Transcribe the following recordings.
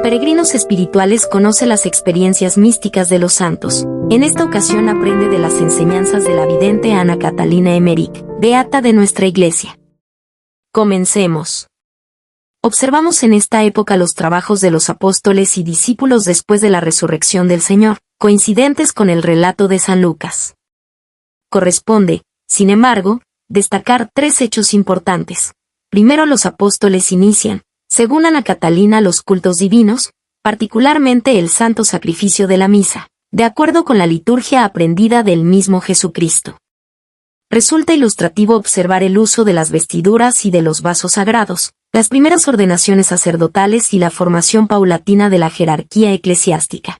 Peregrinos Espirituales conoce las experiencias místicas de los santos. En esta ocasión aprende de las enseñanzas de la vidente Ana Catalina Emmerich, beata de nuestra Iglesia. Comencemos. Observamos en esta época los trabajos de los apóstoles y discípulos después de la resurrección del Señor, coincidentes con el relato de San Lucas. Corresponde, sin embargo, destacar tres hechos importantes. Primero, los apóstoles inician, según Ana Catalina, los cultos divinos, particularmente el santo sacrificio de la misa, de acuerdo con la liturgia aprendida del mismo Jesucristo. Resulta ilustrativo observar el uso de las vestiduras y de los vasos sagrados, las primeras ordenaciones sacerdotales y la formación paulatina de la jerarquía eclesiástica.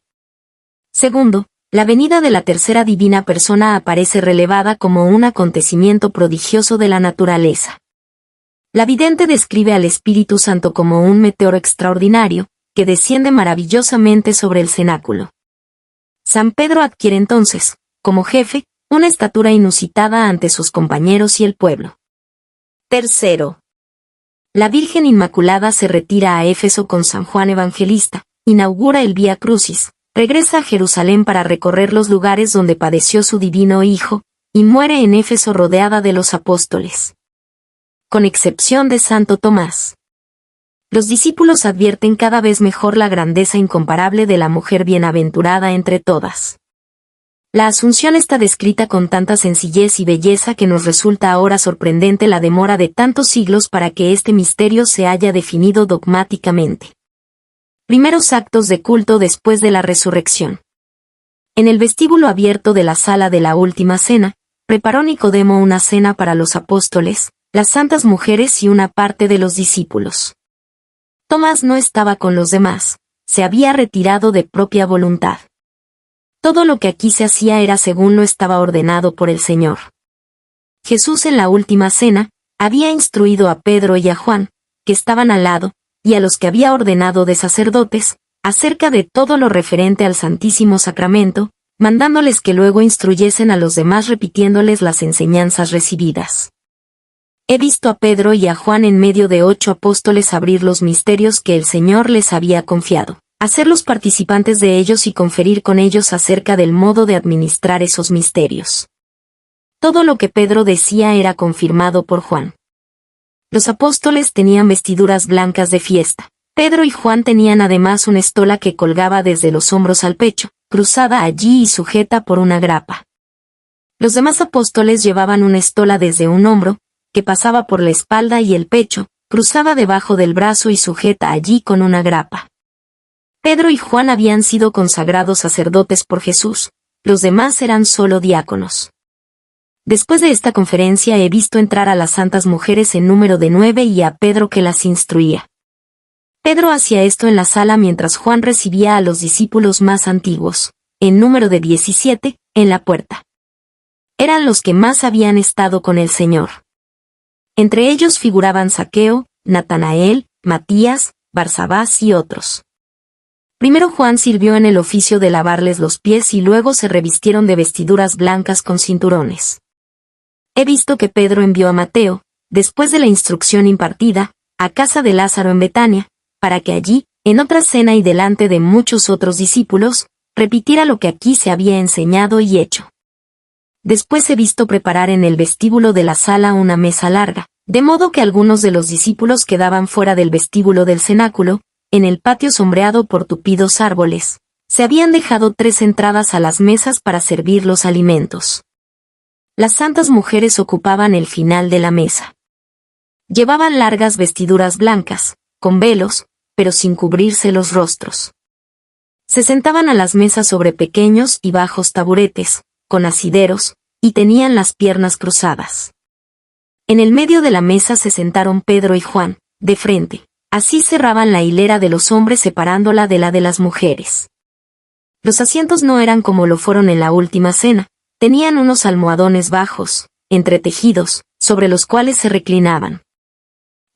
Segundo, la venida de la tercera divina persona aparece relevada como un acontecimiento prodigioso de la naturaleza. La vidente describe al Espíritu Santo como un meteoro extraordinario, que desciende maravillosamente sobre el cenáculo. San Pedro adquiere entonces, como jefe, una estatura inusitada ante sus compañeros y el pueblo. Tercero, la Virgen Inmaculada se retira a Éfeso con San Juan Evangelista, inaugura el Vía Crucis, regresa a Jerusalén para recorrer los lugares donde padeció su divino Hijo, y muere en Éfeso rodeada de los apóstoles. Con excepción de Santo Tomás. Los discípulos advierten cada vez mejor la grandeza incomparable de la mujer bienaventurada entre todas. La Asunción está descrita con tanta sencillez y belleza que nos resulta ahora sorprendente la demora de tantos siglos para que este misterio se haya definido dogmáticamente. Primeros actos de culto después de la resurrección. En el vestíbulo abierto de la sala de la Última Cena, preparó Nicodemo una cena para los apóstoles, las santas mujeres y una parte de los discípulos. Tomás no estaba con los demás, se había retirado de propia voluntad. Todo lo que aquí se hacía era según lo estaba ordenado por el Señor. Jesús en la Última Cena, había instruido a Pedro y a Juan, que estaban al lado, y a los que había ordenado de sacerdotes, acerca de todo lo referente al Santísimo Sacramento, mandándoles que luego instruyesen a los demás repitiéndoles las enseñanzas recibidas. He visto a Pedro y a Juan en medio de 8 apóstoles abrir los misterios que el Señor les había confiado, hacerlos participantes de ellos y conferir con ellos acerca del modo de administrar esos misterios. Todo lo que Pedro decía era confirmado por Juan. Los apóstoles tenían vestiduras blancas de fiesta. Pedro y Juan tenían además una estola que colgaba desde los hombros al pecho, cruzada allí y sujeta por una grapa. Los demás apóstoles llevaban una estola desde un hombro, que pasaba por la espalda y el pecho, cruzada debajo del brazo y sujeta allí con una grapa. Pedro y Juan habían sido consagrados sacerdotes por Jesús, los demás eran solo diáconos. Después de esta conferencia he visto entrar a las santas mujeres en número de 9 y a Pedro que las instruía. Pedro hacía esto en la sala mientras Juan recibía a los discípulos más antiguos, en número de 17, en la puerta. Eran los que más habían estado con el Señor. Entre ellos figuraban Zaqueo, Natanael, Matías, Barsabás y otros. Primero Juan sirvió en el oficio de lavarles los pies y luego se revistieron de vestiduras blancas con cinturones. He visto que Pedro envió a Mateo, después de la instrucción impartida, a casa de Lázaro en Betania, para que allí, en otra cena y delante de muchos otros discípulos, repitiera lo que aquí se había enseñado y hecho. Después he visto preparar en el vestíbulo de la sala una mesa larga, de modo que algunos de los discípulos quedaban fuera del vestíbulo del cenáculo, en el patio sombreado por tupidos árboles. Se habían dejado 3 entradas a las mesas para servir los alimentos. Las santas mujeres ocupaban el final de la mesa. Llevaban largas vestiduras blancas, con velos, pero sin cubrirse los rostros. Se sentaban a las mesas sobre pequeños y bajos taburetes, con asideros, y tenían las piernas cruzadas. En el medio de la mesa se sentaron Pedro y Juan, de frente. Así cerraban la hilera de los hombres separándola de la de las mujeres. Los asientos no eran como lo fueron en la Última Cena, tenían unos almohadones bajos, entretejidos, sobre los cuales se reclinaban.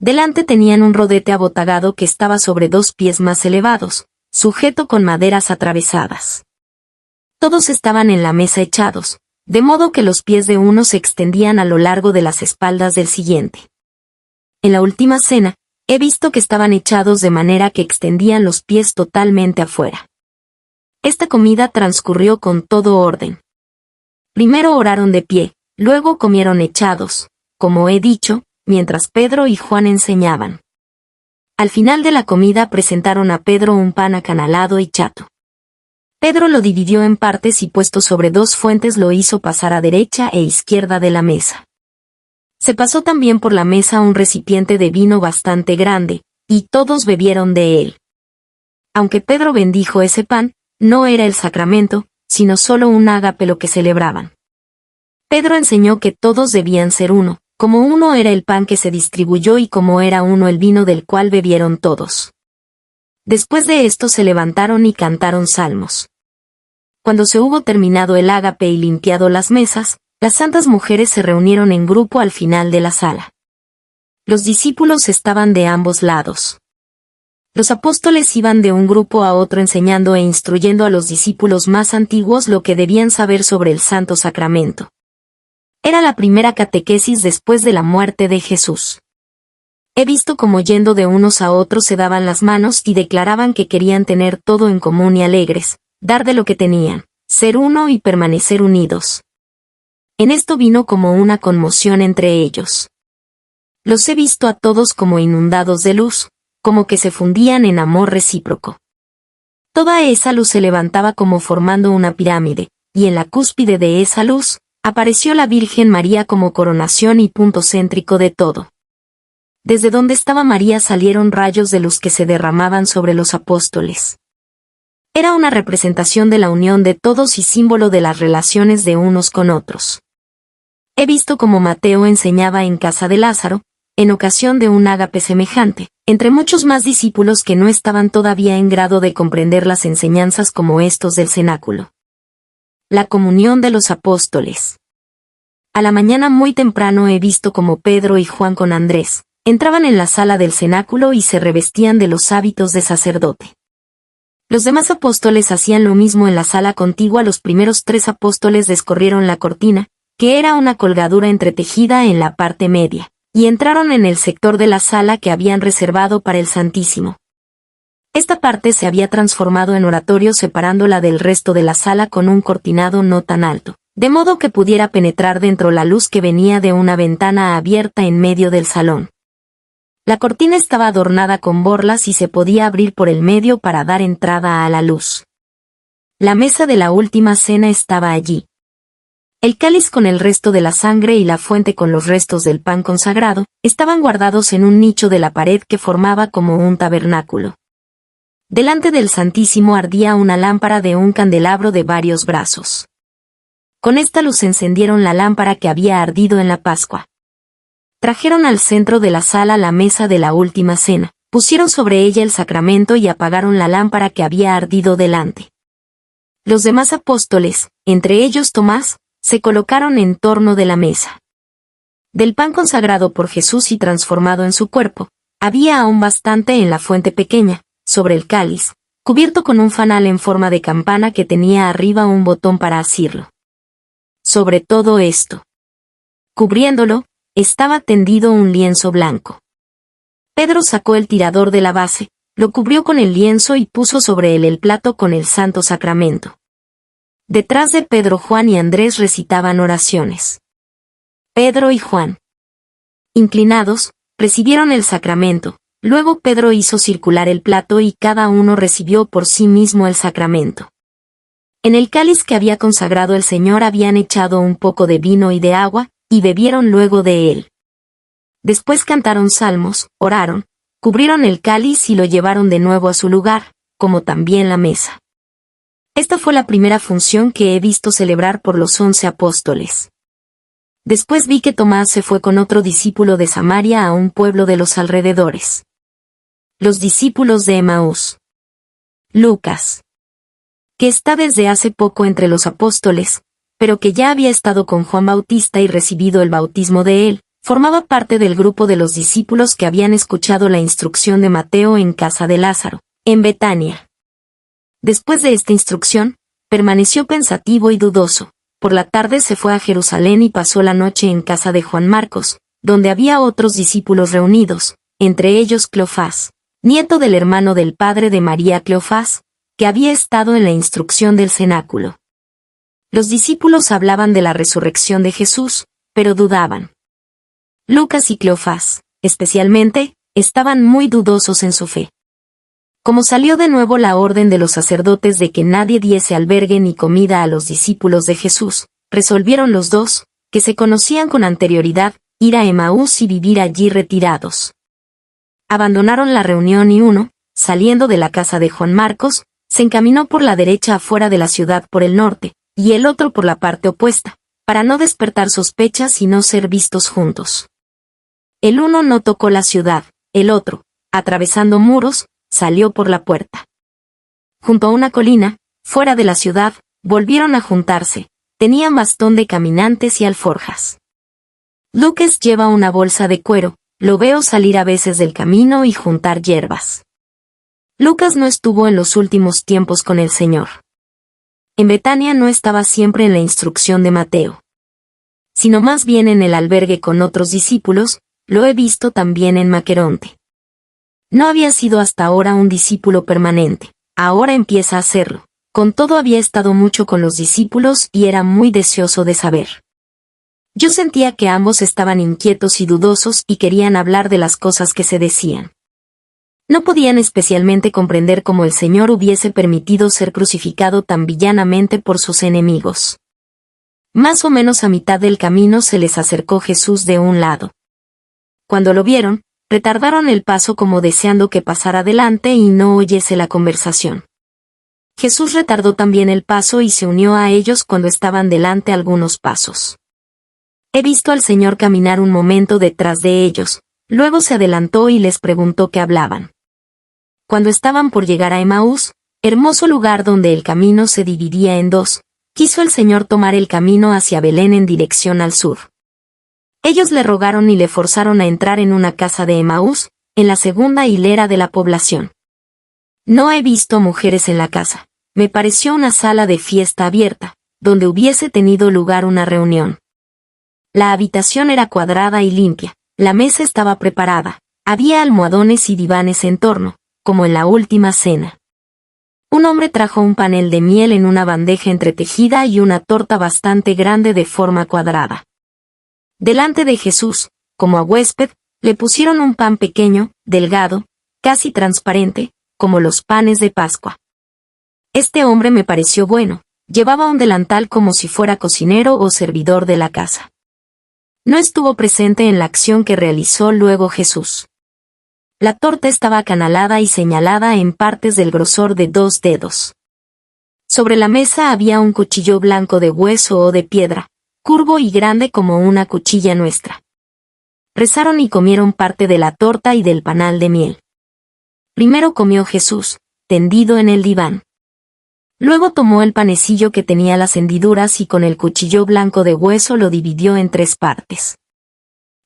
Delante tenían un rodete abotagado que estaba sobre 2 pies más elevados, sujeto con maderas atravesadas. Todos estaban en la mesa echados, de modo que los pies de uno se extendían a lo largo de las espaldas del siguiente. En la Última Cena, He visto que estaban echados de manera que extendían los pies totalmente afuera. Esta comida transcurrió con todo orden. Primero oraron de pie, luego comieron echados, como he dicho, mientras Pedro y Juan enseñaban. Al final de la comida presentaron a Pedro un pan acanalado y chato. Pedro lo dividió en partes y puesto sobre 2 fuentes lo hizo pasar a derecha e izquierda de la mesa. Se pasó también por la mesa un recipiente de vino bastante grande, y todos bebieron de él. Aunque Pedro bendijo ese pan, no era el sacramento, sino solo un ágape lo que celebraban. Pedro enseñó que todos debían ser uno, como uno era el pan que se distribuyó y como era uno el vino del cual bebieron todos. Después de esto se levantaron y cantaron salmos. Cuando se hubo terminado el ágape y limpiado las mesas, las santas mujeres se reunieron en grupo al final de la sala. Los discípulos estaban de ambos lados. Los apóstoles iban de un grupo a otro enseñando e instruyendo a los discípulos más antiguos lo que debían saber sobre el Santo Sacramento. Era la primera catequesis después de la muerte de Jesús. He visto cómo yendo de unos a otros se daban las manos y declaraban que querían tener todo en común y alegres, dar de lo que tenían, ser uno y permanecer unidos. En esto vino como una conmoción entre ellos. Los he visto a todos como inundados de luz, como que se fundían en amor recíproco. Toda esa luz se levantaba como formando una pirámide, y en la cúspide de esa luz, apareció la Virgen María como coronación y punto céntrico de todo. Desde donde estaba María salieron rayos de luz que se derramaban sobre los apóstoles. Era una representación de la unión de todos y símbolo de las relaciones de unos con otros. He visto como Mateo enseñaba en casa de Lázaro, en ocasión de un ágape semejante, entre muchos más discípulos que no estaban todavía en grado de comprender las enseñanzas como estos del cenáculo. La comunión de los apóstoles. A la mañana muy temprano he visto como Pedro y Juan con Andrés, entraban en la sala del cenáculo y se revestían de los hábitos de sacerdote. Los demás apóstoles hacían lo mismo en la sala contigua. Los primeros 3 apóstoles descorrieron la cortina, que era una colgadura entretejida en la parte media, y entraron en el sector de la sala que habían reservado para el Santísimo. Esta parte se había transformado en oratorio separándola del resto de la sala con un cortinado no tan alto, de modo que pudiera penetrar dentro la luz que venía de una ventana abierta en medio del salón. La cortina estaba adornada con borlas y se podía abrir por el medio para dar entrada a la luz. La mesa de la última cena estaba allí. El cáliz con el resto de la sangre y la fuente con los restos del pan consagrado, estaban guardados en un nicho de la pared que formaba como un tabernáculo. Delante del Santísimo ardía una lámpara de un candelabro de varios brazos. Con esta luz encendieron la lámpara que había ardido en la Pascua. Trajeron al centro de la sala la mesa de la última cena, pusieron sobre ella el sacramento y apagaron la lámpara que había ardido delante. Los demás apóstoles, entre ellos Tomás, se colocaron en torno de la mesa. Del pan consagrado por Jesús y transformado en su cuerpo, había aún bastante en la fuente pequeña, sobre el cáliz, cubierto con un fanal en forma de campana que tenía arriba un botón para asirlo. Sobre todo esto, cubriéndolo, estaba tendido un lienzo blanco. Pedro sacó el tirador de la base, lo cubrió con el lienzo y puso sobre él el plato con el Santo Sacramento. Detrás de Pedro, Juan y Andrés recitaban oraciones. Pedro y Juan, inclinados, recibieron el sacramento. Luego Pedro hizo circular el plato y cada uno recibió por sí mismo el sacramento. En el cáliz que había consagrado el Señor habían echado un poco de vino y de agua, y bebieron luego de él. Después cantaron salmos, oraron, cubrieron el cáliz y lo llevaron de nuevo a su lugar, como también la mesa. Esta fue la primera función que he visto celebrar por los 11 apóstoles. Después vi que Tomás se fue con otro discípulo de Samaria a un pueblo de los alrededores. Los discípulos de Emaús. Lucas, que está desde hace poco entre los apóstoles, pero que ya había estado con Juan Bautista y recibido el bautismo de él, formaba parte del grupo de los discípulos que habían escuchado la instrucción de Mateo en casa de Lázaro, en Betania. Después de esta instrucción, permaneció pensativo y dudoso. Por la tarde se fue a Jerusalén y pasó la noche en casa de Juan Marcos, donde había otros discípulos reunidos, entre ellos Cleofás, nieto del hermano del padre de María Cleofás, que había estado en la instrucción del cenáculo. Los discípulos hablaban de la resurrección de Jesús, pero dudaban. Lucas y Cleofás, especialmente, estaban muy dudosos en su fe. Como salió de nuevo la orden de los sacerdotes de que nadie diese albergue ni comida a los discípulos de Jesús, resolvieron los dos, que se conocían con anterioridad, ir a Emaús y vivir allí retirados. Abandonaron la reunión y uno, saliendo de la casa de Juan Marcos, se encaminó por la derecha afuera de la ciudad por el norte, y el otro por la parte opuesta, para no despertar sospechas y no ser vistos juntos. El uno no tocó la ciudad, el otro, atravesando muros, salió por la puerta. Junto a una colina, fuera de la ciudad, volvieron a juntarse, tenían bastón de caminantes y alforjas. Lucas lleva una bolsa de cuero, lo veo salir a veces del camino y juntar hierbas. Lucas no estuvo en los últimos tiempos con el Señor. En Betania no estaba siempre en la instrucción de Mateo, sino más bien en el albergue con otros discípulos, lo he visto también en Maqueronte. No había sido hasta ahora un discípulo permanente, ahora empieza a serlo. Con todo había estado mucho con los discípulos y era muy deseoso de saber. Yo sentía que ambos estaban inquietos y dudosos y querían hablar de las cosas que se decían. No podían especialmente comprender cómo el Señor hubiese permitido ser crucificado tan villanamente por sus enemigos. Más o menos a mitad del camino se les acercó Jesús de un lado. Cuando lo vieron, retardaron el paso como deseando que pasara adelante y no oyese la conversación. Jesús retardó también el paso y se unió a ellos cuando estaban delante algunos pasos. He visto al Señor caminar un momento detrás de ellos, luego se adelantó y les preguntó qué hablaban. Cuando estaban por llegar a Emaús, hermoso lugar donde el camino se dividía en dos, quiso el Señor tomar el camino hacia Belén en dirección al sur. Ellos le rogaron y le forzaron a entrar en una casa de Emaús, en la segunda hilera de la población. No he visto mujeres en la casa, me pareció una sala de fiesta abierta, donde hubiese tenido lugar una reunión. La habitación era cuadrada y limpia, la mesa estaba preparada, había almohadones y divanes en torno, como en la última cena. Un hombre trajo un panel de miel en una bandeja entretejida y una torta bastante grande de forma cuadrada. Delante de Jesús, como a huésped, le pusieron un pan pequeño, delgado, casi transparente, como los panes de Pascua. Este hombre me pareció bueno, llevaba un delantal como si fuera cocinero o servidor de la casa. No estuvo presente en la acción que realizó luego Jesús. La torta estaba acanalada y señalada en partes del grosor de 2 dedos. Sobre la mesa había un cuchillo blanco de hueso o de piedra, curvo y grande como una cuchilla nuestra. Rezaron y comieron parte de la torta y del panal de miel. Primero comió Jesús, tendido en el diván. Luego tomó el panecillo que tenía las hendiduras y con el cuchillo blanco de hueso lo dividió en 3 partes.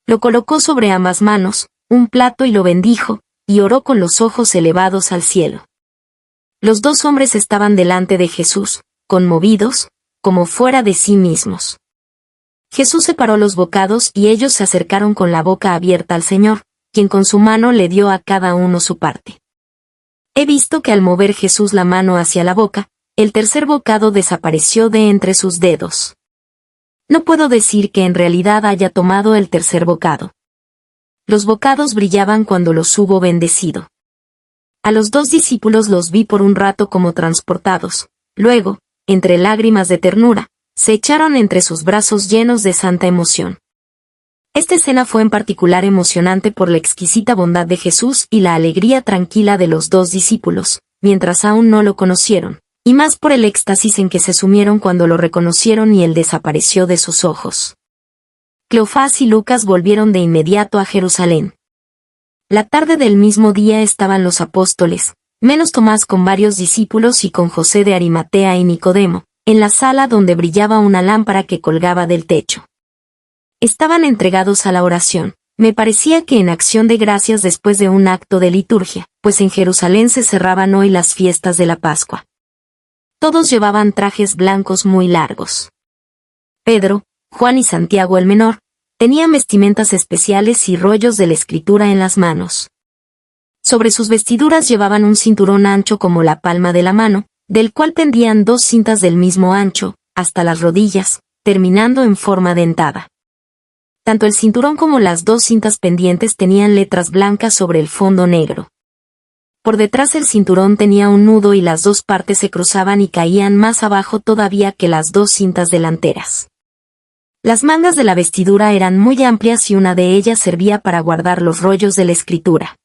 Lo colocó sobre ambas manos, un plato y lo bendijo, y oró con los ojos elevados al cielo. Los 2 hombres estaban delante de Jesús, conmovidos, como fuera de sí mismos. Jesús separó los bocados y ellos se acercaron con la boca abierta al Señor, quien con su mano le dio a cada uno su parte. He visto que al mover Jesús la mano hacia la boca, el tercer bocado desapareció de entre sus dedos. No puedo decir que en realidad haya tomado el tercer bocado. Los bocados brillaban cuando los hubo bendecido. A los 2 discípulos los vi por un rato como transportados, luego, entre lágrimas de ternura, se echaron entre sus brazos llenos de santa emoción. Esta escena fue en particular emocionante por la exquisita bondad de Jesús y la alegría tranquila de los 2 discípulos, mientras aún no lo conocieron, y más por el éxtasis en que se sumieron cuando lo reconocieron y él desapareció de sus ojos. Cleofás y Lucas volvieron de inmediato a Jerusalén. La tarde del mismo día estaban los apóstoles, menos Tomás con varios discípulos y con José de Arimatea y Nicodemo, en la sala donde brillaba una lámpara que colgaba del techo. Estaban entregados a la oración. Me parecía que en acción de gracias después de un acto de liturgia, pues en Jerusalén se cerraban hoy las fiestas de la Pascua. Todos llevaban trajes blancos muy largos. Pedro, Juan y Santiago el menor, Tenían vestimentas especiales y rollos de la escritura en las manos. Sobre sus vestiduras llevaban un cinturón ancho como la palma de la mano, del cual pendían 2 cintas del mismo ancho, hasta las rodillas, terminando en forma dentada. Tanto el cinturón como las 2 cintas pendientes tenían letras blancas sobre el fondo negro. Por detrás el cinturón tenía un nudo y las 2 partes se cruzaban y caían más abajo todavía que las 2 cintas delanteras. Las mangas de la vestidura eran muy amplias y una de ellas servía para guardar los rollos de la escritura.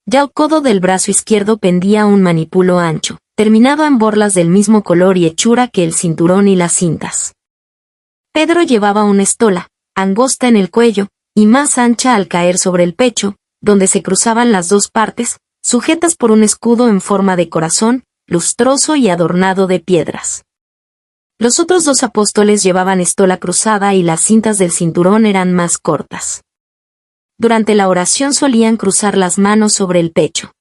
Ya al codo del brazo izquierdo pendía un manipulo ancho, terminado en borlas del mismo color y hechura que el cinturón y las cintas. Pedro llevaba una estola, angosta en el cuello, y más ancha al caer sobre el pecho, donde se cruzaban las 2 partes, sujetas por un escudo en forma de corazón, lustroso y adornado de piedras. Los otros 2 apóstoles llevaban estola cruzada y las cintas del cinturón eran más cortas. Durante la oración solían cruzar las manos sobre el pecho.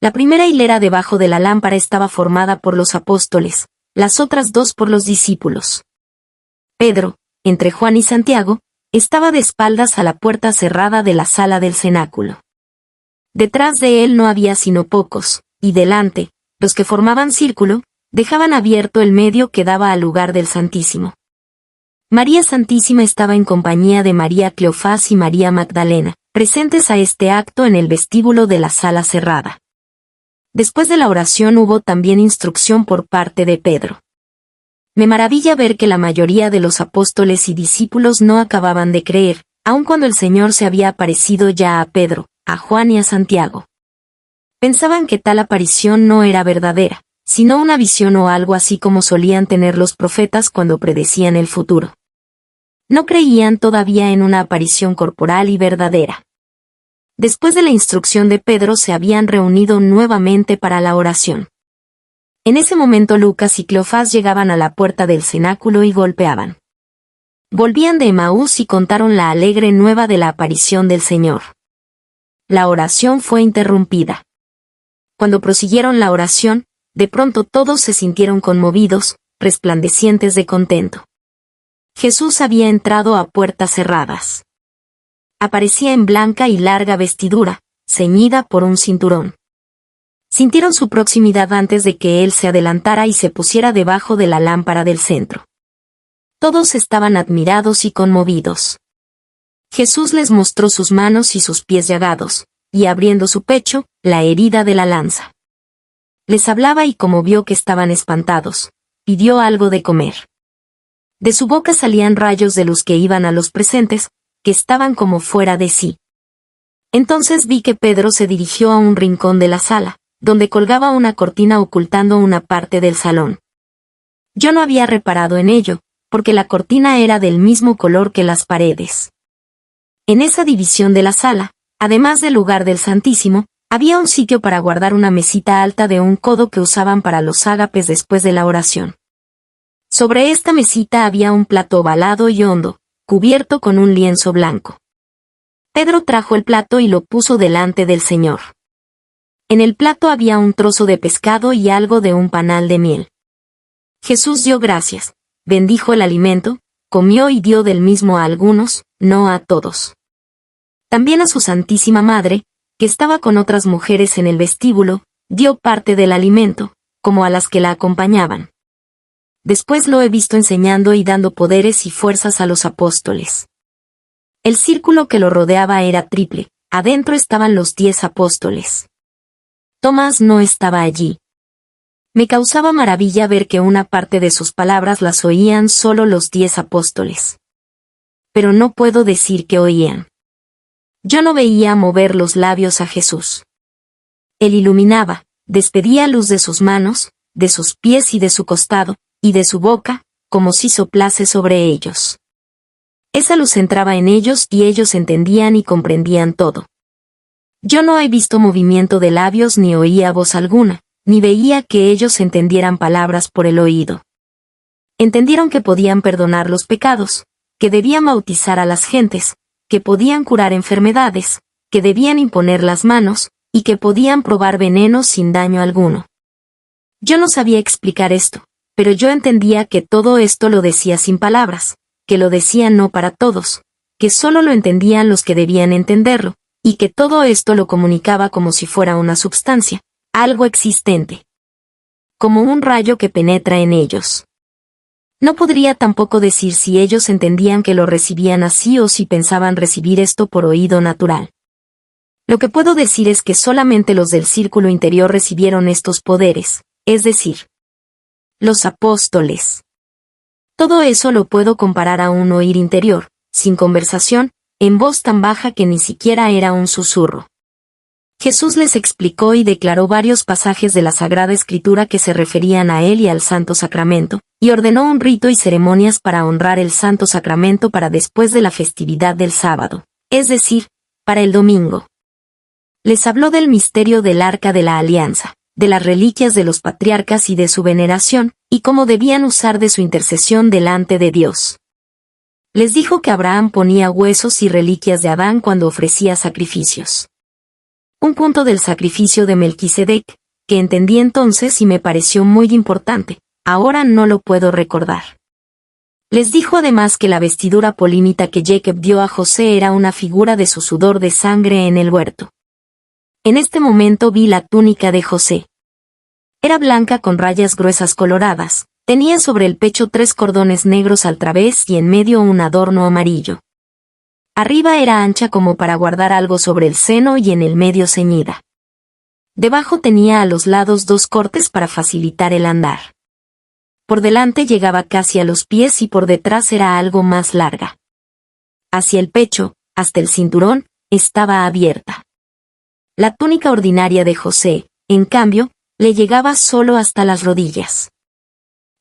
La primera hilera debajo de la lámpara estaba formada por los apóstoles, las otras 2 por los discípulos. Pedro, entre Juan y Santiago, estaba de espaldas a la puerta cerrada de la sala del cenáculo. Detrás de él no había sino pocos, y delante, los que formaban círculo, dejaban abierto el medio que daba al lugar del Santísimo. María Santísima estaba en compañía de María Cleofás y María Magdalena, presentes a este acto en el vestíbulo de la sala cerrada. Después de la oración hubo también instrucción por parte de Pedro. Me maravilla ver que la mayoría de los apóstoles y discípulos no acababan de creer, aun cuando el Señor se había aparecido ya a Pedro, a Juan y a Santiago. Pensaban que tal aparición no era verdadera, sino una visión o algo así como solían tener los profetas cuando predecían el futuro. No creían todavía en una aparición corporal y verdadera. Después de la instrucción de Pedro se habían reunido nuevamente para la oración. En ese momento Lucas y Cleofás llegaban a la puerta del cenáculo y golpeaban. Volvían de Emaús y contaron la alegre nueva de la aparición del Señor. La oración fue interrumpida. Cuando prosiguieron la oración, de pronto todos se sintieron conmovidos, resplandecientes de contento. Jesús había entrado a puertas cerradas. Aparecía en blanca y larga vestidura, ceñida por un cinturón. Sintieron su proximidad antes de que él se adelantara y se pusiera debajo de la lámpara del centro. Todos estaban admirados y conmovidos. Jesús les mostró sus manos y sus pies llagados, y abriendo su pecho, la herida de la lanza. Les hablaba y como vio que estaban espantados, pidió algo de comer. De su boca salían rayos de luz que iban a los presentes, que estaban como fuera de sí. Entonces vi que Pedro se dirigió a un rincón de la sala, donde colgaba una cortina ocultando una parte del salón. Yo no había reparado en ello, porque la cortina era del mismo color que las paredes. En esa división de la sala, además del lugar del Santísimo, había un sitio para guardar una mesita alta de un codo que usaban para los ágapes después de la oración. Sobre esta mesita había un plato ovalado y hondo, cubierto con un lienzo blanco. Pedro trajo el plato y lo puso delante del Señor. En el plato había un trozo de pescado y algo de un panal de miel. Jesús dio gracias, bendijo el alimento, comió y dio del mismo a algunos, no a todos. También a su Santísima Madre, que estaba con otras mujeres en el vestíbulo, dio parte del alimento, como a las que la acompañaban. Después lo he visto enseñando y dando poderes y fuerzas a los apóstoles. El círculo que lo rodeaba era triple, adentro estaban los 10 apóstoles. Tomás no estaba allí. Me causaba maravilla ver que una parte de sus palabras las oían solo los 10 apóstoles. Pero no puedo decir que oían. Yo no veía mover los labios a Jesús. Él iluminaba, despedía luz de sus manos, de sus pies y de su costado, y de su boca, como si soplase sobre ellos. Esa luz entraba en ellos y ellos entendían y comprendían todo. Yo no he visto movimiento de labios ni oía voz alguna, ni veía que ellos entendieran palabras por el oído. Entendieron que podían perdonar los pecados, que debían bautizar a las gentes, que podían curar enfermedades, que debían imponer las manos, y que podían probar venenos sin daño alguno. Yo no sabía explicar esto, pero yo entendía que todo esto lo decía sin palabras, que lo decía no para todos, que solo lo entendían los que debían entenderlo, y que todo esto lo comunicaba como si fuera una substancia, algo existente, como un rayo que penetra en ellos. No podría tampoco decir si ellos entendían que lo recibían así o si pensaban recibir esto por oído natural. Lo que puedo decir es que solamente los del círculo interior recibieron estos poderes, es decir, los apóstoles. Todo eso lo puedo comparar a un oír interior, sin conversación, en voz tan baja que ni siquiera era un susurro. Jesús les explicó y declaró varios pasajes de la Sagrada Escritura que se referían a él y al Santo Sacramento, y ordenó un rito y ceremonias para honrar el Santo Sacramento para después de la festividad del sábado, es decir, para el domingo. Les habló del misterio del Arca de la Alianza, de las reliquias de los patriarcas y de su veneración, y cómo debían usar de su intercesión delante de Dios. Les dijo que Abraham ponía huesos y reliquias de Adán cuando ofrecía sacrificios. Un punto del sacrificio de Melquisedec, que entendí entonces y me pareció muy importante, ahora no lo puedo recordar. Les dijo además que la vestidura polímita que Jacob dio a José era una figura de su sudor de sangre en el huerto. En este momento vi la túnica de José. Era blanca con rayas gruesas coloradas, tenía sobre el pecho 3 cordones negros al través y en medio un adorno amarillo. Arriba era ancha como para guardar algo sobre el seno y en el medio ceñida. Debajo tenía a los lados 2 cortes para facilitar el andar. Por delante llegaba casi a los pies y por detrás era algo más larga. Hacia el pecho, hasta el cinturón, estaba abierta. La túnica ordinaria de José, en cambio, le llegaba solo hasta las rodillas.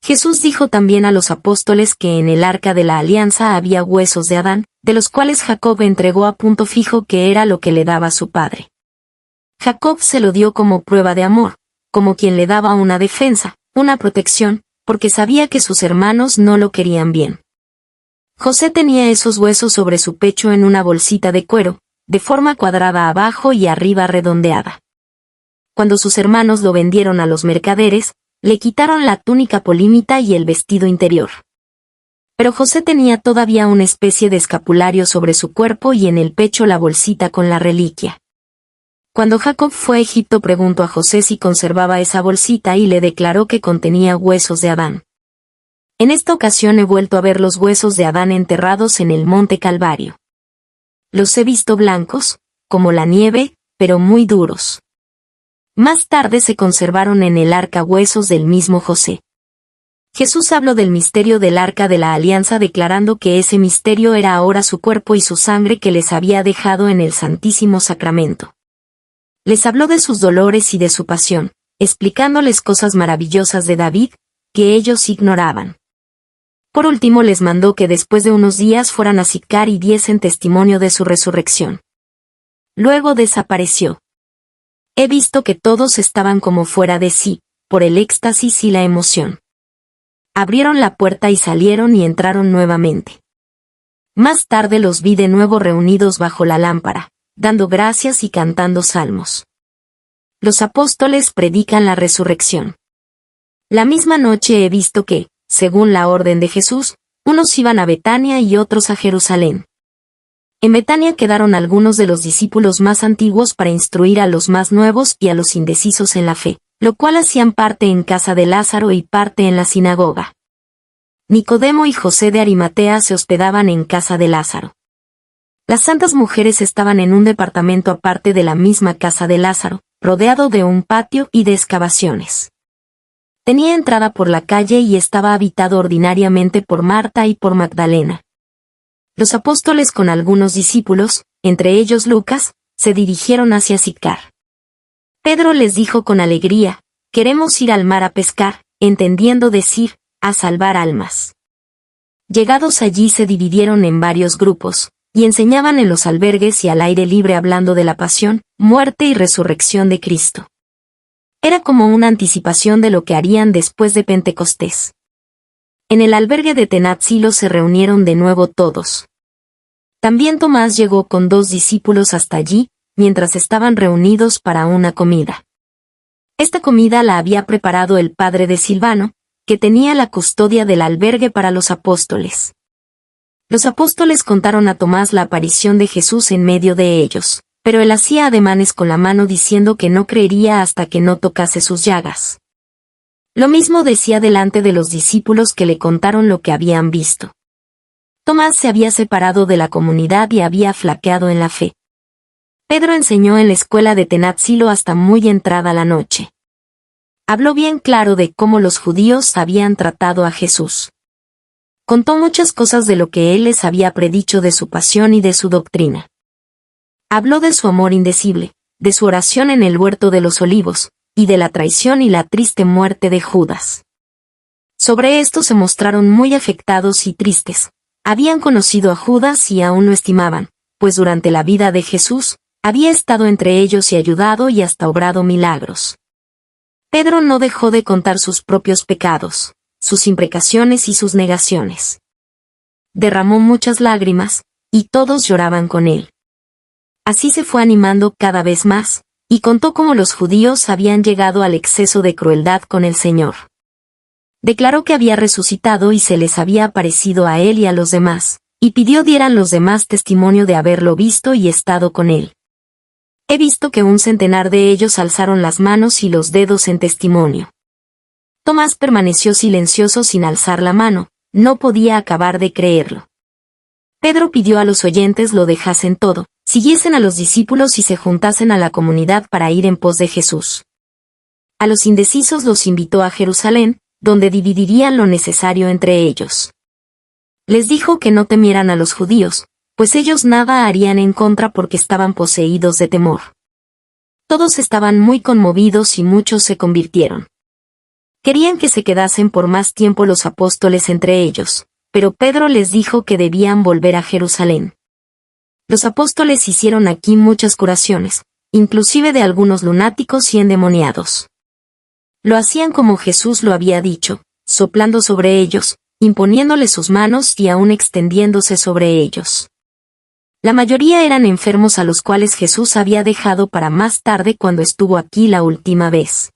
Jesús dijo también a los apóstoles que en el Arca de la Alianza había huesos de Adán, de los cuales Jacob entregó a punto fijo que era lo que le daba su padre. Jacob se lo dio como prueba de amor, como quien le daba una defensa, una protección, porque sabía que sus hermanos no lo querían bien. José tenía esos huesos sobre su pecho en una bolsita de cuero, de forma cuadrada abajo y arriba redondeada. Cuando sus hermanos lo vendieron a los mercaderes, le quitaron la túnica polímita y el vestido interior. Pero José tenía todavía una especie de escapulario sobre su cuerpo y en el pecho la bolsita con la reliquia. Cuando Jacob fue a Egipto preguntó a José si conservaba esa bolsita y le declaró que contenía huesos de Adán. En esta ocasión he vuelto a ver los huesos de Adán enterrados en el monte Calvario. Los he visto blancos, como la nieve, pero muy duros. Más tarde se conservaron en el arca huesos del mismo José. Jesús habló del misterio del Arca de la Alianza declarando que ese misterio era ahora su cuerpo y su sangre que les había dejado en el Santísimo Sacramento. Les habló de sus dolores y de su pasión, explicándoles cosas maravillosas de David, que ellos ignoraban. Por último les mandó que después de unos días fueran a Sicar y diesen testimonio de su resurrección. Luego desapareció. He visto que todos estaban como fuera de sí, por el éxtasis y la emoción. Abrieron la puerta y salieron y entraron nuevamente. Más tarde los vi de nuevo reunidos bajo la lámpara, dando gracias y cantando salmos. Los apóstoles predican la resurrección. La misma noche he visto que, según la orden de Jesús, unos iban a Betania y otros a Jerusalén. En Betania quedaron algunos de los discípulos más antiguos para instruir a los más nuevos y a los indecisos en la fe, lo cual hacían parte en casa de Lázaro y parte en la sinagoga. Nicodemo y José de Arimatea se hospedaban en casa de Lázaro. Las santas mujeres estaban en un departamento aparte de la misma casa de Lázaro, rodeado de un patio y de excavaciones. Tenía entrada por la calle y estaba habitado ordinariamente por Marta y por Magdalena. Los apóstoles con algunos discípulos, entre ellos Lucas, se dirigieron hacia Sicar. Pedro les dijo con alegría, «Queremos ir al mar a pescar», entendiendo decir, a salvar almas. Llegados allí se dividieron en varios grupos, y enseñaban en los albergues y al aire libre hablando de la pasión, muerte y resurrección de Cristo. Era como una anticipación de lo que harían después de Pentecostés. En el albergue de Tenatzilo se reunieron de nuevo todos. También Tomás llegó con 2 discípulos hasta allí, mientras estaban reunidos para una comida. Esta comida la había preparado el padre de Silvano, que tenía la custodia del albergue para los apóstoles. Los apóstoles contaron a Tomás la aparición de Jesús en medio de ellos, pero él hacía ademanes con la mano diciendo que no creería hasta que no tocase sus llagas. Lo mismo decía delante de los discípulos que le contaron lo que habían visto. Tomás se había separado de la comunidad y había flaqueado en la fe. Pedro enseñó en la escuela de Tenatzilo hasta muy entrada la noche. Habló bien claro de cómo los judíos habían tratado a Jesús. Contó muchas cosas de lo que él les había predicho de su pasión y de su doctrina. Habló de su amor indecible, de su oración en el huerto de los olivos, y de la traición y la triste muerte de Judas. Sobre esto se mostraron muy afectados y tristes. Habían conocido a Judas y aún lo estimaban, pues durante la vida de Jesús, había estado entre ellos y ayudado y hasta obrado milagros. Pedro no dejó de contar sus propios pecados, sus imprecaciones y sus negaciones. Derramó muchas lágrimas, y todos lloraban con él. Así se fue animando cada vez más, y contó cómo los judíos habían llegado al exceso de crueldad con el Señor. Declaró que había resucitado y se les había aparecido a él y a los demás, y pidió dieran los demás testimonio de haberlo visto y estado con él. He visto que 100 de ellos alzaron las manos y los dedos en testimonio. Tomás permaneció silencioso sin alzar la mano, no podía acabar de creerlo. Pedro pidió a los oyentes lo dejasen todo, siguiesen a los discípulos y se juntasen a la comunidad para ir en pos de Jesús. A los indecisos los invitó a Jerusalén, donde dividirían lo necesario entre ellos. Les dijo que no temieran a los judíos, pues ellos nada harían en contra porque estaban poseídos de temor. Todos estaban muy conmovidos y muchos se convirtieron. Querían que se quedasen por más tiempo los apóstoles entre ellos, pero Pedro les dijo que debían volver a Jerusalén. Los apóstoles hicieron aquí muchas curaciones, inclusive de algunos lunáticos y endemoniados. Lo hacían como Jesús lo había dicho, soplando sobre ellos, imponiéndoles sus manos y aún extendiéndose sobre ellos. La mayoría eran enfermos a los cuales Jesús había dejado para más tarde cuando estuvo aquí la última vez.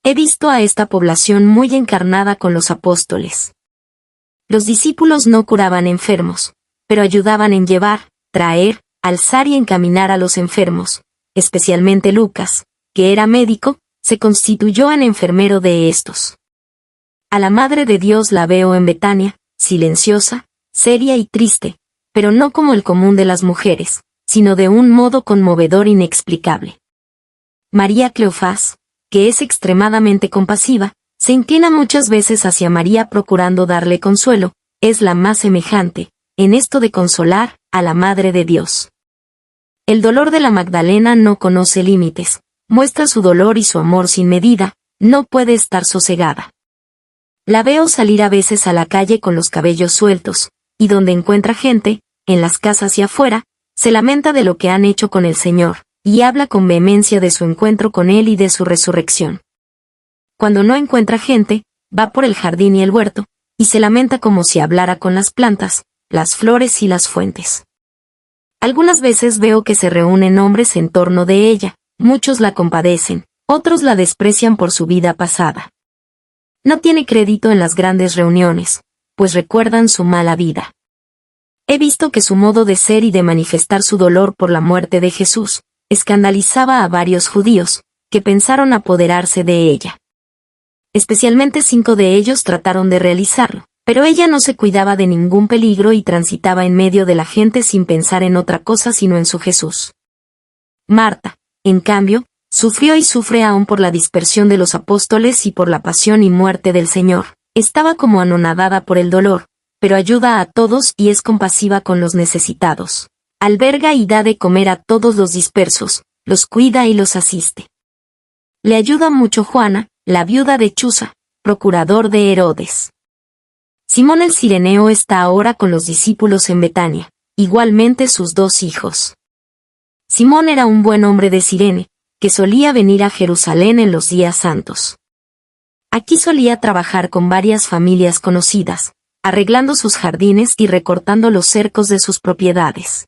He visto a esta población muy encarnada con los apóstoles. Los discípulos no curaban enfermos, pero ayudaban en llevar, traer, alzar y encaminar a los enfermos, especialmente Lucas, que era médico, se constituyó en enfermero de estos. A la Madre de Dios la veo en Betania, silenciosa, seria y triste, pero no como el común de las mujeres, sino de un modo conmovedor inexplicable. María Cleofás, que es extremadamente compasiva, se inclina muchas veces hacia María procurando darle consuelo, es la más semejante, en esto de consolar, a la Madre de Dios. El dolor de la Magdalena no conoce límites, muestra su dolor y su amor sin medida, no puede estar sosegada. La veo salir a veces a la calle con los cabellos sueltos, y donde encuentra gente, en las casas y afuera, se lamenta de lo que han hecho con el Señor, y habla con vehemencia de su encuentro con Él y de su resurrección. Cuando no encuentra gente, va por el jardín y el huerto, y se lamenta como si hablara con las plantas, las flores y las fuentes. Algunas veces veo que se reúnen hombres en torno de ella, muchos la compadecen, otros la desprecian por su vida pasada. No tiene crédito en las grandes reuniones, pues recuerdan su mala vida. He visto que su modo de ser y de manifestar su dolor por la muerte de Jesús, escandalizaba a varios judíos, que pensaron apoderarse de ella. Especialmente 5 de ellos trataron de realizarlo, pero ella no se cuidaba de ningún peligro y transitaba en medio de la gente sin pensar en otra cosa sino en su Jesús. Marta, en cambio, sufrió y sufre aún por la dispersión de los apóstoles y por la pasión y muerte del Señor. Estaba como anonadada por el dolor, pero ayuda a todos y es compasiva con los necesitados. Alberga y da de comer a todos los dispersos, los cuida y los asiste. Le ayuda mucho Juana, la viuda de Chuza, procurador de Herodes. Simón el Cireneo está ahora con los discípulos en Betania, igualmente sus 2 hijos. Simón era un buen hombre de Cirene, que solía venir a Jerusalén en los días santos. Aquí solía trabajar con varias familias conocidas, arreglando sus jardines y recortando los cercos de sus propiedades.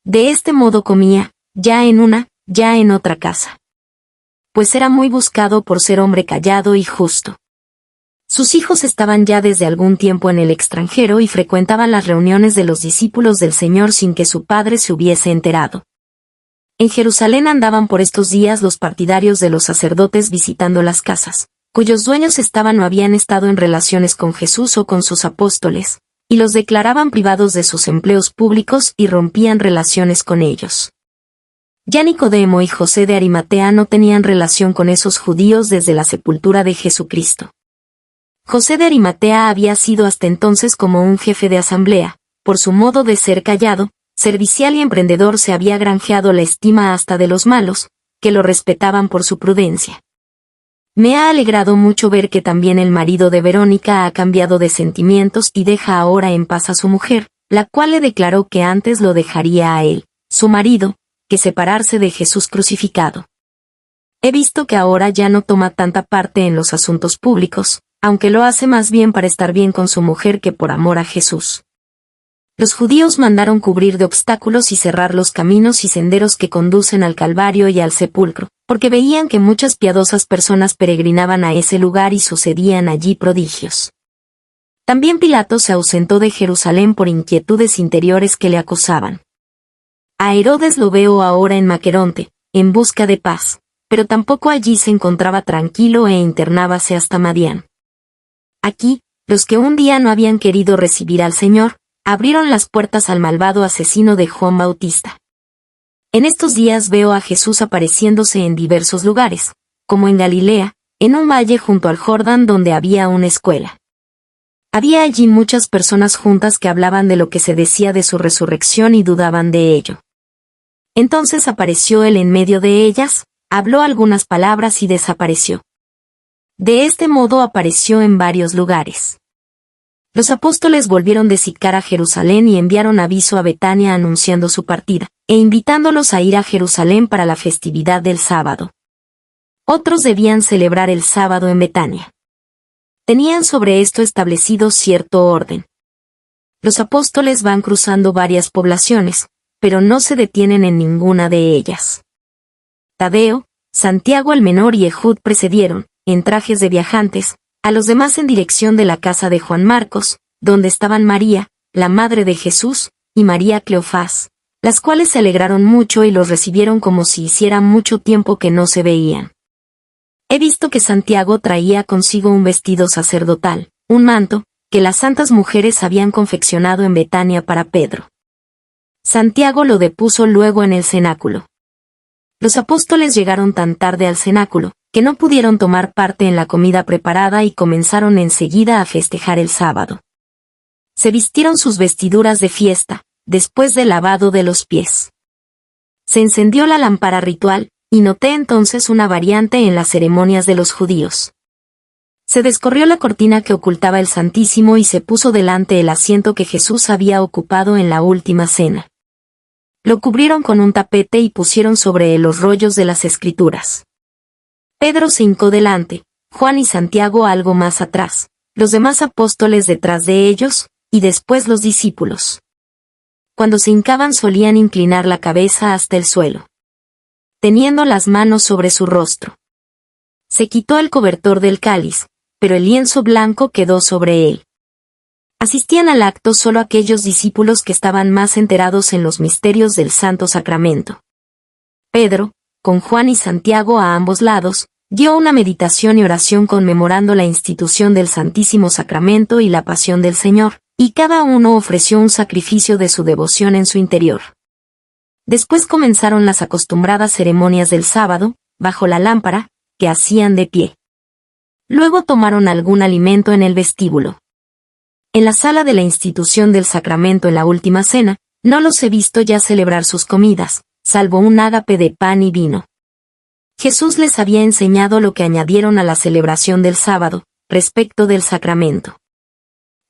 De este modo comía, ya en una, ya en otra casa. Pues era muy buscado por ser hombre callado y justo. Sus hijos estaban ya desde algún tiempo en el extranjero y frecuentaban las reuniones de los discípulos del Señor sin que su padre se hubiese enterado. En Jerusalén andaban por estos días los partidarios de los sacerdotes visitando las casas, cuyos dueños estaban o habían estado en relaciones con Jesús o con sus apóstoles, y los declaraban privados de sus empleos públicos y rompían relaciones con ellos. Ya Nicodemo y José de Arimatea no tenían relación con esos judíos desde la sepultura de Jesucristo. José de Arimatea había sido hasta entonces como un jefe de asamblea, por su modo de ser callado, servicial y emprendedor se había granjeado la estima hasta de los malos, que lo respetaban por su prudencia. Me ha alegrado mucho ver que también el marido de Verónica ha cambiado de sentimientos y deja ahora en paz a su mujer, la cual le declaró que antes lo dejaría a él, su marido, que separarse de Jesús crucificado. He visto que ahora ya no toma tanta parte en los asuntos públicos, aunque lo hace más bien para estar bien con su mujer que por amor a Jesús. Los judíos mandaron cubrir de obstáculos y cerrar los caminos y senderos que conducen al Calvario y al sepulcro, porque veían que muchas piadosas personas peregrinaban a ese lugar y sucedían allí prodigios. También Pilato se ausentó de Jerusalén por inquietudes interiores que le acosaban. A Herodes lo veo ahora en Maqueronte, en busca de paz, pero tampoco allí se encontraba tranquilo e internábase hasta Madián. Aquí, los que un día no habían querido recibir al Señor, abrieron las puertas al malvado asesino de Juan Bautista. En estos días veo a Jesús apareciéndose en diversos lugares, como en Galilea, en un valle junto al Jordán donde había una escuela. Había allí muchas personas juntas que hablaban de lo que se decía de su resurrección y dudaban de ello. Entonces apareció él en medio de ellas, habló algunas palabras y desapareció. De este modo apareció en varios lugares. Los apóstoles volvieron de Sicar a Jerusalén y enviaron aviso a Betania anunciando su partida, e invitándolos a ir a Jerusalén para la festividad del sábado. Otros debían celebrar el sábado en Betania. Tenían sobre esto establecido cierto orden. Los apóstoles van cruzando varias poblaciones, pero no se detienen en ninguna de ellas. Tadeo, Santiago el menor y Ehud precedieron, en trajes de viajantes, a los demás en dirección de la casa de Juan Marcos, donde estaban María, la madre de Jesús, y María Cleofás, las cuales se alegraron mucho y los recibieron como si hiciera mucho tiempo que no se veían. He visto que Santiago traía consigo un vestido sacerdotal, un manto, que las santas mujeres habían confeccionado en Betania para Pedro. Santiago lo depuso luego en el cenáculo. Los apóstoles llegaron tan tarde al cenáculo, que no pudieron tomar parte en la comida preparada y comenzaron enseguida a festejar el sábado. Se vistieron sus vestiduras de fiesta, después del lavado de los pies. Se encendió la lámpara ritual, y noté entonces una variante en las ceremonias de los judíos. Se descorrió la cortina que ocultaba el Santísimo y se puso delante el asiento que Jesús había ocupado en la última cena. Lo cubrieron con un tapete y pusieron sobre él los rollos de las Escrituras. Pedro se hincó delante, Juan y Santiago algo más atrás, los demás apóstoles detrás de ellos, y después los discípulos. Cuando se hincaban solían inclinar la cabeza hasta el suelo, teniendo las manos sobre su rostro. Se quitó el cobertor del cáliz, pero el lienzo blanco quedó sobre él. Asistían al acto solo aquellos discípulos que estaban más enterados en los misterios del Santo Sacramento. Pedro, con Juan y Santiago a ambos lados, dio una meditación y oración conmemorando la institución del Santísimo Sacramento y la pasión del Señor, y cada uno ofreció un sacrificio de su devoción en su interior. Después comenzaron las acostumbradas ceremonias del sábado, bajo la lámpara, que hacían de pie. Luego tomaron algún alimento en el vestíbulo. En la sala de la institución del sacramento en la última cena, no los he visto ya celebrar sus comidas, salvo un ágape de pan y vino. Jesús les había enseñado lo que añadieron a la celebración del sábado, respecto del sacramento.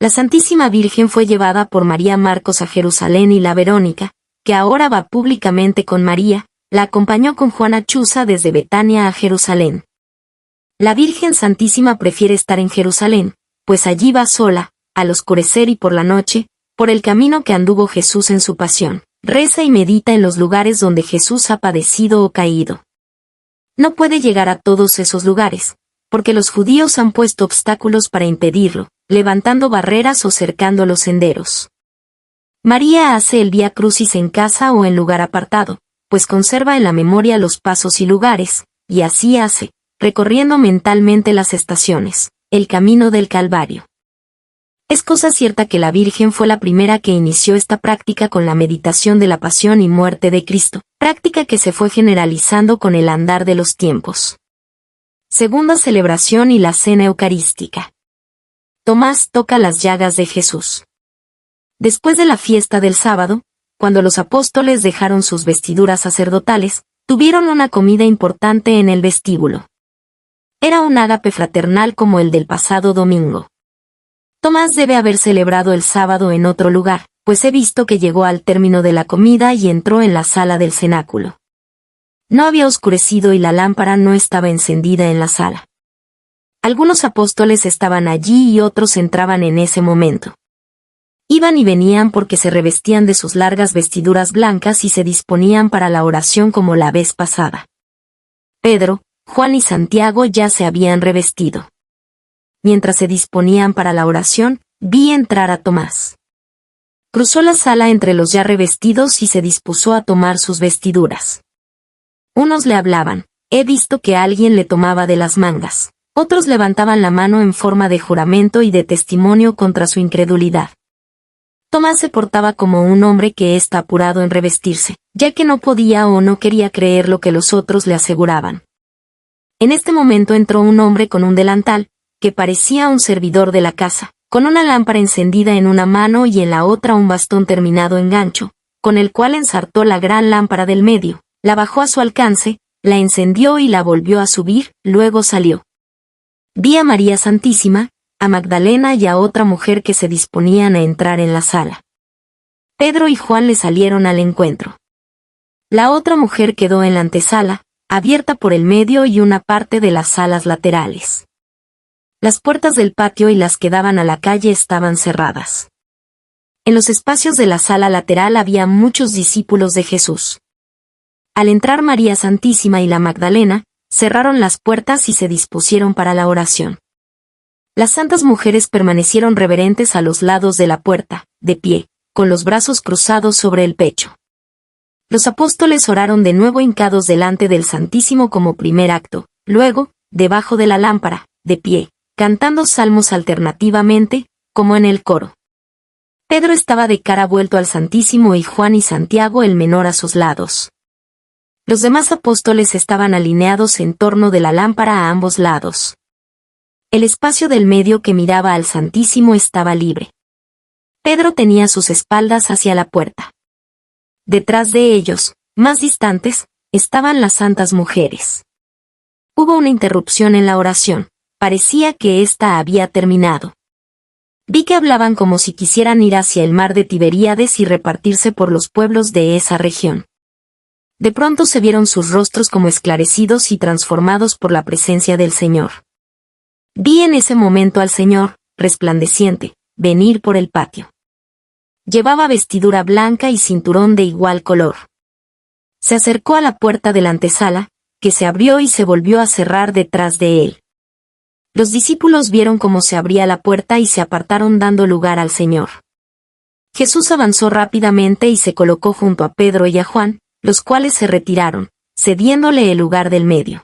La Santísima Virgen fue llevada por María Marcos a Jerusalén y la Verónica, que ahora va públicamente con María, la acompañó con Juana Chuza desde Betania a Jerusalén. La Virgen Santísima prefiere estar en Jerusalén, pues allí va sola, al oscurecer y por la noche, por el camino que anduvo Jesús en su pasión. Reza y medita en los lugares donde Jesús ha padecido o caído. No puede llegar a todos esos lugares, porque los judíos han puesto obstáculos para impedirlo, levantando barreras o cercando los senderos. María hace el Vía Crucis en casa o en lugar apartado, pues conserva en la memoria los pasos y lugares, y así hace, recorriendo mentalmente las estaciones, el camino del Calvario. Es cosa cierta que la Virgen fue la primera que inició esta práctica con la meditación de la pasión y muerte de Cristo, práctica que se fue generalizando con el andar de los tiempos. Segunda celebración y la cena eucarística. Tomás toca las llagas de Jesús. Después de la fiesta del sábado, cuando los apóstoles dejaron sus vestiduras sacerdotales, tuvieron una comida importante en el vestíbulo. Era un ágape fraternal como el del pasado domingo. Tomás debe haber celebrado el sábado en otro lugar, pues he visto que llegó al término de la comida y entró en la sala del cenáculo. No había oscurecido y la lámpara no estaba encendida en la sala. Algunos apóstoles estaban allí y otros entraban en ese momento. Iban y venían porque se revestían de sus largas vestiduras blancas y se disponían para la oración como la vez pasada. Pedro, Juan y Santiago ya se habían revestido. Mientras se disponían para la oración, vi entrar a Tomás. Cruzó la sala entre los ya revestidos y se dispuso a tomar sus vestiduras. Unos le hablaban, he visto que alguien le tomaba de las mangas. Otros levantaban la mano en forma de juramento y de testimonio contra su incredulidad. Tomás se portaba como un hombre que está apurado en revestirse, ya que no podía o no quería creer lo que los otros le aseguraban. En este momento entró un hombre con un delantal, que parecía un servidor de la casa, con una lámpara encendida en una mano y en la otra un bastón terminado en gancho, con el cual ensartó la gran lámpara del medio, la bajó a su alcance, la encendió y la volvió a subir, luego salió. Vi a María Santísima, a Magdalena y a otra mujer que se disponían a entrar en la sala. Pedro y Juan le salieron al encuentro. La otra mujer quedó en la antesala, abierta por el medio y una parte de las salas laterales. Las puertas del patio y las que daban a la calle estaban cerradas. En los espacios de la sala lateral había muchos discípulos de Jesús. Al entrar María Santísima y la Magdalena, cerraron las puertas y se dispusieron para la oración. Las santas mujeres permanecieron reverentes a los lados de la puerta, de pie, con los brazos cruzados sobre el pecho. Los apóstoles oraron de nuevo hincados delante del Santísimo como primer acto, luego, debajo de la lámpara, de pie, cantando salmos alternativamente, como en el coro. Pedro estaba de cara vuelto al Santísimo y Juan y Santiago el menor a sus lados. Los demás apóstoles estaban alineados en torno de la lámpara a ambos lados. El espacio del medio que miraba al Santísimo estaba libre. Pedro tenía sus espaldas hacia la puerta. Detrás de ellos, más distantes, estaban las santas mujeres. Hubo una interrupción en la oración. Parecía que ésta había terminado. Vi que hablaban como si quisieran ir hacia el mar de Tiberíades y repartirse por los pueblos de esa región. De pronto se vieron sus rostros como esclarecidos y transformados por la presencia del Señor. Vi en ese momento al Señor, resplandeciente, venir por el patio. Llevaba vestidura blanca y cinturón de igual color. Se acercó a la puerta de la antesala, que se abrió y se volvió a cerrar detrás de él. Los discípulos vieron cómo se abría la puerta y se apartaron dando lugar al Señor. Jesús avanzó rápidamente y se colocó junto a Pedro y a Juan, los cuales se retiraron, cediéndole el lugar del medio.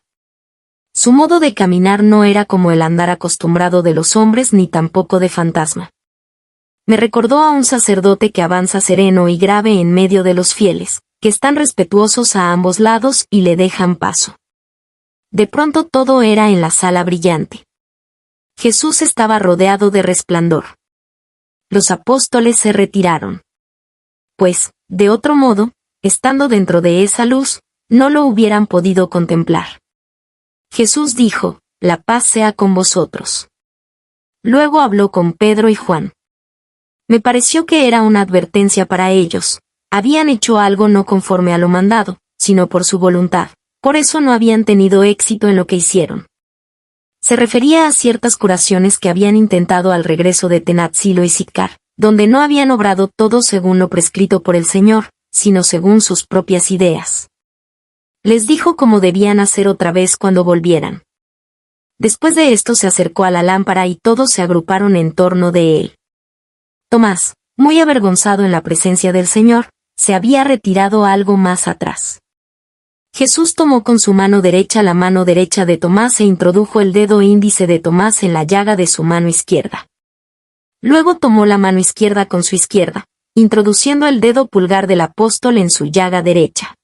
Su modo de caminar no era como el andar acostumbrado de los hombres ni tampoco de fantasma. Me recordó a un sacerdote que avanza sereno y grave en medio de los fieles, que están respetuosos a ambos lados y le dejan paso. De pronto todo era en la sala brillante. Jesús estaba rodeado de resplandor. Los apóstoles se retiraron. Pues, de otro modo, estando dentro de esa luz, no lo hubieran podido contemplar. Jesús dijo, la paz sea con vosotros. Luego habló con Pedro y Juan. Me pareció que era una advertencia para ellos. Habían hecho algo no conforme a lo mandado, sino por su voluntad. Por eso no habían tenido éxito en lo que hicieron. Se refería a ciertas curaciones que habían intentado al regreso de Tenatzilo y Sitcar, donde no habían obrado todo según lo prescrito por el Señor, sino según sus propias ideas. Les dijo cómo debían hacer otra vez cuando volvieran. Después de esto se acercó a la lámpara y todos se agruparon en torno de él. Tomás, muy avergonzado en la presencia del Señor, se había retirado algo más atrás. Jesús tomó con su mano derecha la mano derecha de Tomás e introdujo el dedo índice de Tomás en la llaga de su mano izquierda. Luego tomó la mano izquierda con su izquierda, introduciendo el dedo pulgar del apóstol en su llaga derecha.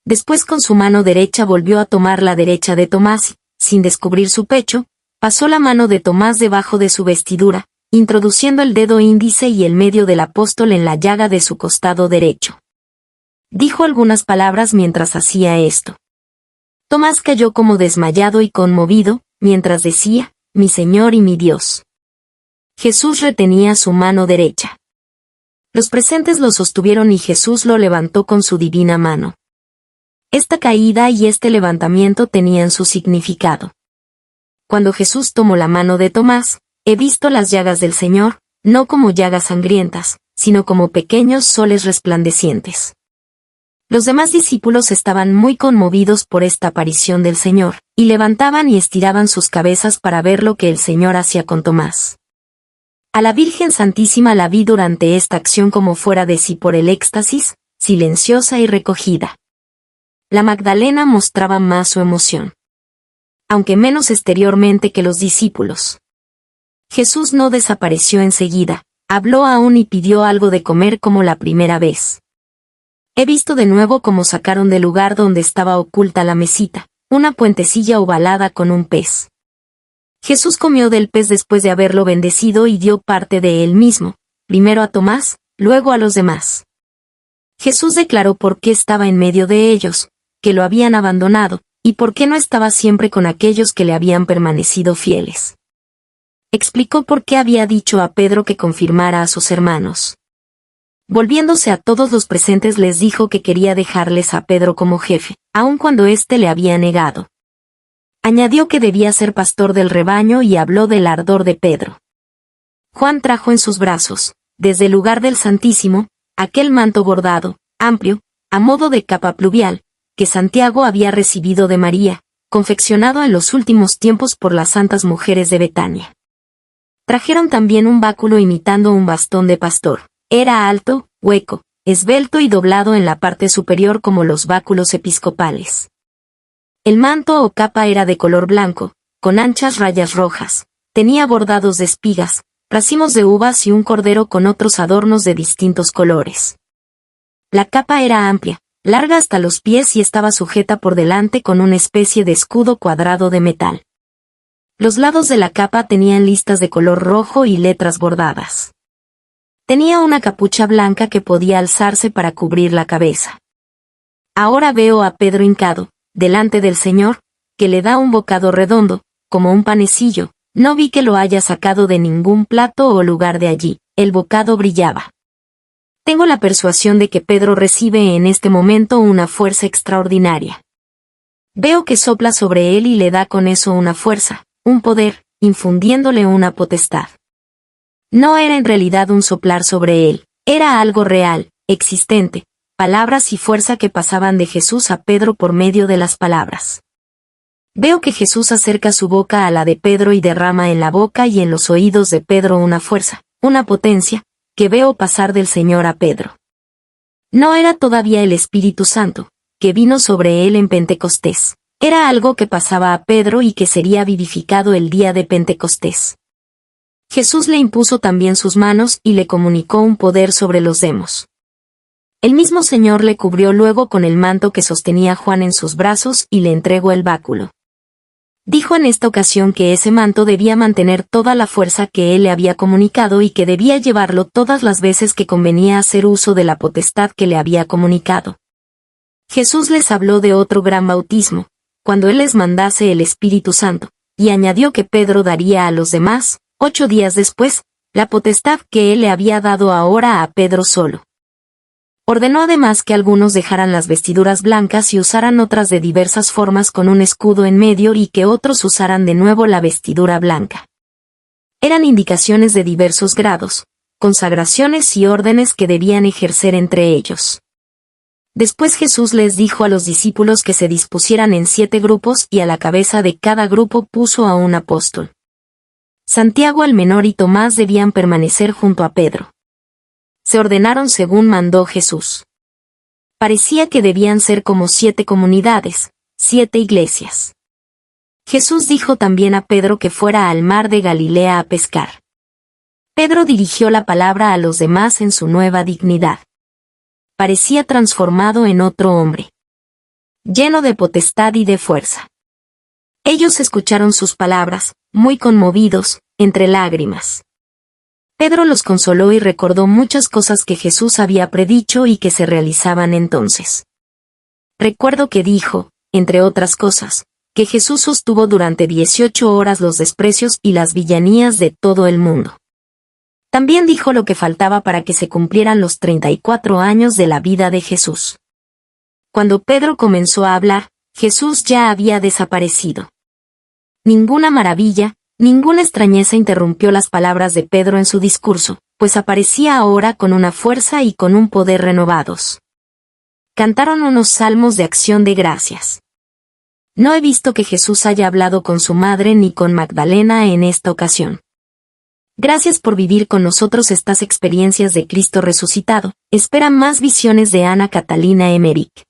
Después con su mano derecha volvió a tomar la derecha de Tomás y, sin descubrir su pecho, pasó la mano de Tomás debajo de su vestidura, introduciendo el dedo índice y el medio del apóstol en la llaga de su costado derecho. Dijo algunas palabras mientras hacía esto. Tomás cayó como desmayado y conmovido, mientras decía, «Mi Señor y mi Dios». Jesús retenía su mano derecha. Los presentes lo sostuvieron y Jesús lo levantó con su divina mano. Esta caída y este levantamiento tenían su significado. Cuando Jesús tomó la mano de Tomás, he visto las llagas del Señor, no como llagas sangrientas, sino como pequeños soles resplandecientes. Los demás discípulos estaban muy conmovidos por esta aparición del Señor, y levantaban y estiraban sus cabezas para ver lo que el Señor hacía con Tomás. A la Virgen Santísima la vi durante esta acción como fuera de sí por el éxtasis, silenciosa y recogida. La Magdalena mostraba más su emoción, aunque menos exteriormente que los discípulos. Jesús no desapareció enseguida, habló aún y pidió algo de comer como la primera vez. He visto de nuevo cómo sacaron del lugar donde estaba oculta la mesita, una puentecilla ovalada con un pez. Jesús comió del pez después de haberlo bendecido y dio parte de él mismo, primero a Tomás, luego a los demás. Jesús declaró por qué estaba en medio de ellos, que lo habían abandonado, y por qué no estaba siempre con aquellos que le habían permanecido fieles. Explicó por qué había dicho a Pedro que confirmara a sus hermanos. Volviéndose a todos los presentes les dijo que quería dejarles a Pedro como jefe, aun cuando éste le había negado. Añadió que debía ser pastor del rebaño y habló del ardor de Pedro. Juan trajo en sus brazos, desde el lugar del Santísimo, aquel manto bordado, amplio, a modo de capa pluvial, que Santiago había recibido de María, confeccionado en los últimos tiempos por las santas mujeres de Betania. Trajeron también un báculo imitando un bastón de pastor. Era alto, hueco, esbelto y doblado en la parte superior como los báculos episcopales. El manto o capa era de color blanco, con anchas rayas rojas, tenía bordados de espigas, racimos de uvas y un cordero con otros adornos de distintos colores. La capa era amplia, larga hasta los pies y estaba sujeta por delante con una especie de escudo cuadrado de metal. Los lados de la capa tenían listas de color rojo y letras bordadas. Tenía una capucha blanca que podía alzarse para cubrir la cabeza. Ahora veo a Pedro hincado, delante del Señor, que le da un bocado redondo, como un panecillo. No vi que lo haya sacado de ningún plato o lugar de allí, el bocado brillaba. Tengo la persuasión de que Pedro recibe en este momento una fuerza extraordinaria. Veo que sopla sobre él y le da con eso una fuerza, un poder, infundiéndole una potestad. No era en realidad un soplar sobre él, era algo real, existente, palabras y fuerza que pasaban de Jesús a Pedro por medio de las palabras. Veo que Jesús acerca su boca a la de Pedro y derrama en la boca y en los oídos de Pedro una fuerza, una potencia, que veo pasar del Señor a Pedro. No era todavía el Espíritu Santo, que vino sobre él en Pentecostés. Era algo que pasaba a Pedro y que sería vivificado el día de Pentecostés. Jesús le impuso también sus manos y le comunicó un poder sobre los demos. El mismo Señor le cubrió luego con el manto que sostenía Juan en sus brazos y le entregó el báculo. Dijo en esta ocasión que ese manto debía mantener toda la fuerza que él le había comunicado y que debía llevarlo todas las veces que convenía hacer uso de la potestad que le había comunicado. Jesús les habló de otro gran bautismo, cuando él les mandase el Espíritu Santo, y añadió que Pedro daría a los demás, 8 días después, la potestad que él le había dado ahora a Pedro solo. Ordenó además que algunos dejaran las vestiduras blancas y usaran otras de diversas formas con un escudo en medio y que otros usaran de nuevo la vestidura blanca. Eran indicaciones de diversos grados, consagraciones y órdenes que debían ejercer entre ellos. Después Jesús les dijo a los discípulos que se dispusieran en 7 grupos y a la cabeza de cada grupo puso a un apóstol. Santiago el menor y Tomás debían permanecer junto a Pedro. Se ordenaron según mandó Jesús. Parecía que debían ser como 7 comunidades, 7 iglesias. Jesús dijo también a Pedro que fuera al mar de Galilea a pescar. Pedro dirigió la palabra a los demás en su nueva dignidad. Parecía transformado en otro hombre, lleno de potestad y de fuerza. Ellos escucharon sus palabras, muy conmovidos, entre lágrimas. Pedro los consoló y recordó muchas cosas que Jesús había predicho y que se realizaban entonces. Recuerdo que dijo, entre otras cosas, que Jesús sostuvo durante 18 horas los desprecios y las villanías de todo el mundo. También dijo lo que faltaba para que se cumplieran los 34 años de la vida de Jesús. Cuando Pedro comenzó a hablar, Jesús ya había desaparecido. Ninguna maravilla, ninguna extrañeza interrumpió las palabras de Pedro en su discurso, pues aparecía ahora con una fuerza y con un poder renovados. Cantaron unos salmos de acción de gracias. No he visto que Jesús haya hablado con su madre ni con Magdalena en esta ocasión. Gracias por vivir con nosotros estas experiencias de Cristo resucitado. Espera más visiones de Ana Catalina Emmerich.